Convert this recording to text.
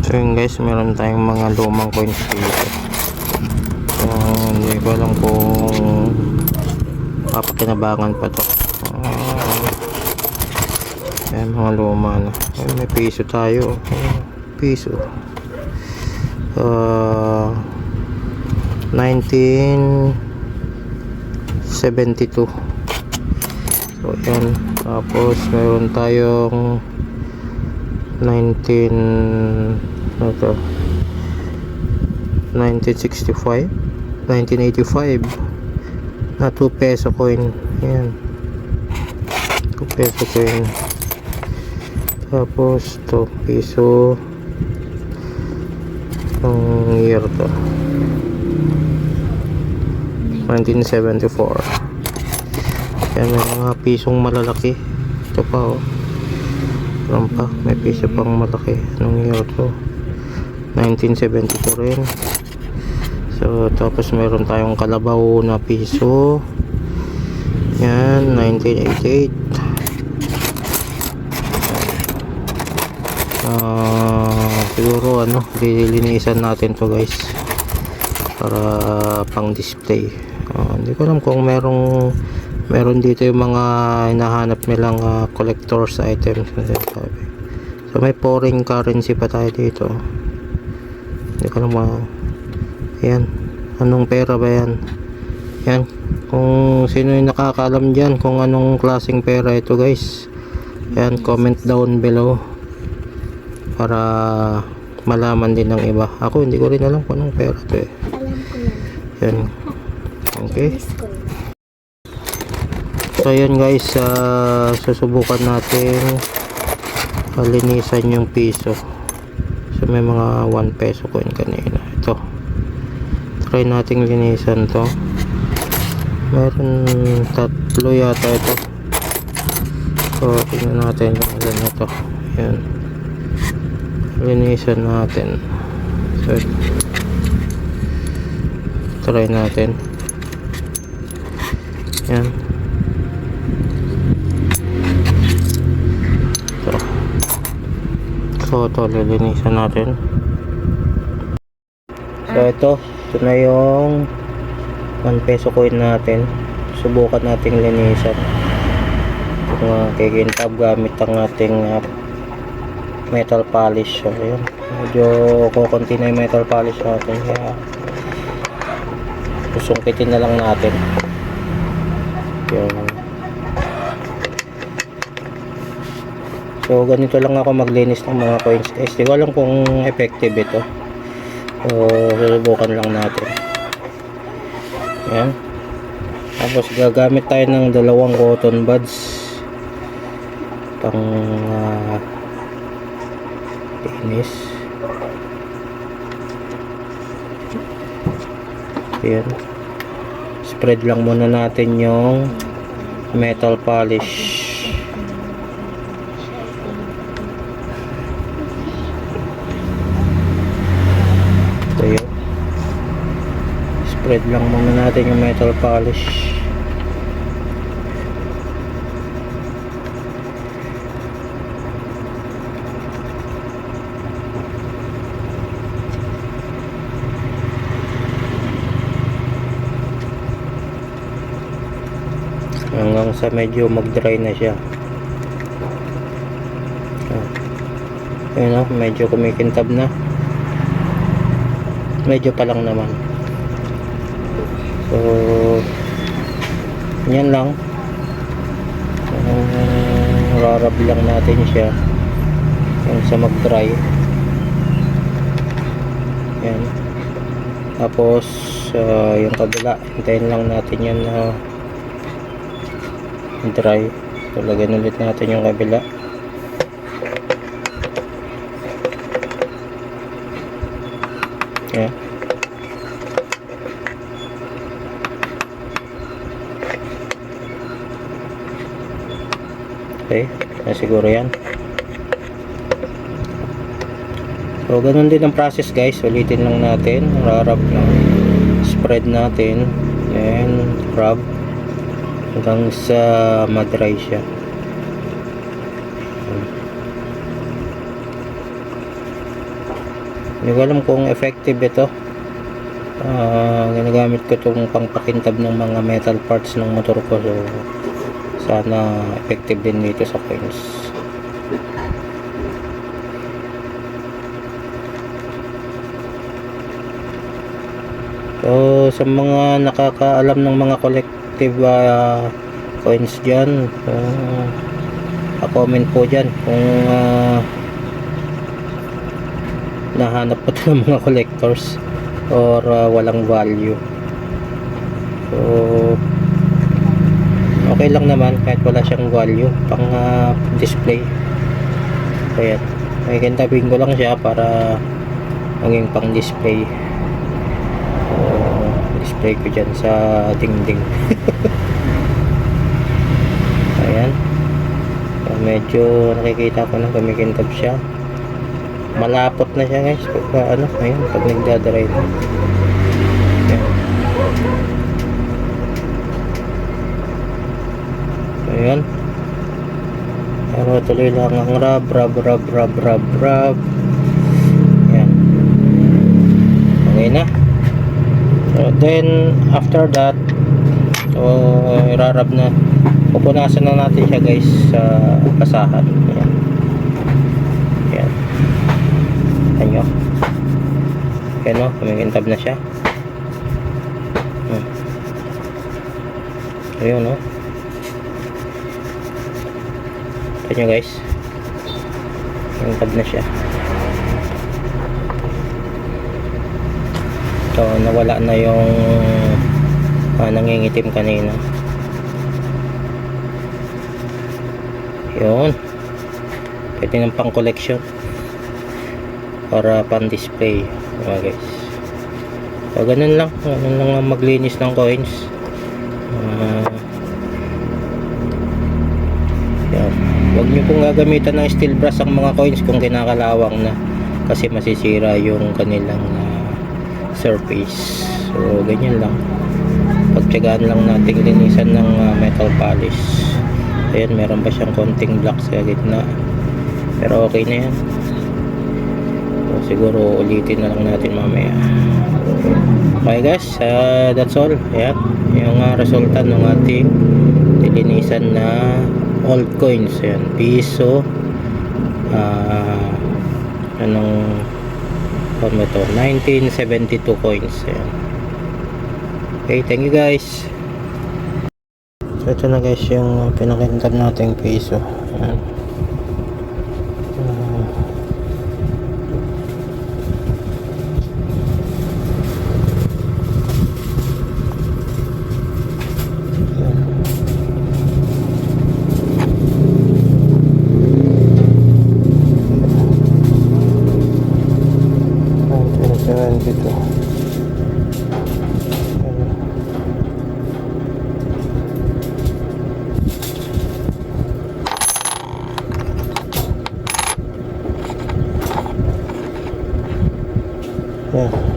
So yun guys, meron tayong mga lumang coins dito. So hindi ko alam kung papakinabangan pa to. Ayan, mga luma na. Ayan, may piso tayo. Piso 1972. So yan. Tapos meron tayong 1965, 1985 na 2 peso coin. Ayan, 2 peso coin. Tapos to piso, ang year to 1974. Ayan, may mga pisong malalaki. Ito pa oh, meron pa, may piso pang malaki. Anong year to? 1972 rin. So tapos meron tayong kalabaw na piso. Yan, 1988. Siguro dilinisan natin to guys para pang display. Hindi ko alam kung meron dito yung mga hinahanap nilang collector's items. So may foreign currency pa tayo dito. Hindi ko alam ayan, anong pera ba yan? Yan, kung sino yung nakakaalam dyan kung anong klaseng pera ito guys, ayan, comment down below para malaman din ng iba. Ako hindi ko rin alam kung anong pera to eh. Alam ko yan. Yan. Okay. So yan guys, susubukan natin linisan yung piso. So may mga 1 peso coin kanina. Ito, try nating linisan to. Meron 3 yata ito. So tingnan natin kung ilan na to. Yan, linisan natin. So try natin. Yan. So ito, lilinisan natin. So ito na yung 1 peso coin natin. Subukan nating linisan kung kikintab gamit ang ating metal polish. So yun, medyo kukunti na yung metal polish natin, kaya susungkitin na lang natin. Yun. So ganito lang ako maglinis ng mga coins guys. Di ko alam kung effective ito. So susubukan lang natin. Yan. Tapos gagamit tayo ng 2 cotton buds pang linis. Yan. Spread lang muna natin yung metal polish. Spread lang muna natin yung metal polish. Hanggang sa medyo mag-dry na siya. Ayun o, medyo kumikintab na. Medyo pa lang naman. So yan lang. Rarab lang natin siya yung sa mag dry. Yan. Tapos yung kabila, hintayin lang natin yan na dry. So lagyan ulit natin yung kabila. Yan. Okay, na siguro yan. So ganun din ang process guys, ulitin lang natin, rarab lang, spread natin, then rub hanggang sa ma-dry siya. Hindi ko alam kung effective ito. Ginagamit ko itong pangpakintab ng mga metal parts ng motor ko, so sana effective din dito sa coins. So sa mga nakakaalam ng mga collective coins dyan, comment po dyan kung nahanap po ito ng mga collectors or walang value. So okay lang naman kahit wala siyang value, pang display. Ayan, may kintabing ko lang siya para maging pang display. So display ko dyan sa dingding. Ayan, so, medyo nakikita ko na kumikintab siya. Malapot na siya guys pag ayun, pag nagdadrive. Ayan, pero tuloy lang ang rub. Ayan, okay na. So then after that, so irarab na, pupunasan na natin siya guys sa basahan. Ayan, ayan, ayan, ayan o, kumikintab na siya. Ayun o, ito nyo guys, kumikintab na siya. So nawala na yung nangingitim kanina. Yun, pwede ng pang collection para pang display mga guys. So ganun lang ang maglinis ng coins. Yan, huwag nyo pong gagamitan ng steel brass ang mga coins kung kinakalawang na, kasi masisira yung kanilang surface. So ganyan lang, pagtyagaan lang nating linisan ng metal polish. Ayan, meron pa siyang konting black sa gitna, pero okay na yan. So siguro ulitin na lang natin mamaya. Okay guys, that's all. Ayan, yung resulta ng ating linisan na old coins. Ayan, piso, anong ito, 1972 coins. Ayan. Okay, thank you guys. So ito na guys yung pinakintab nating piso. Ayan. Dito. Yeah.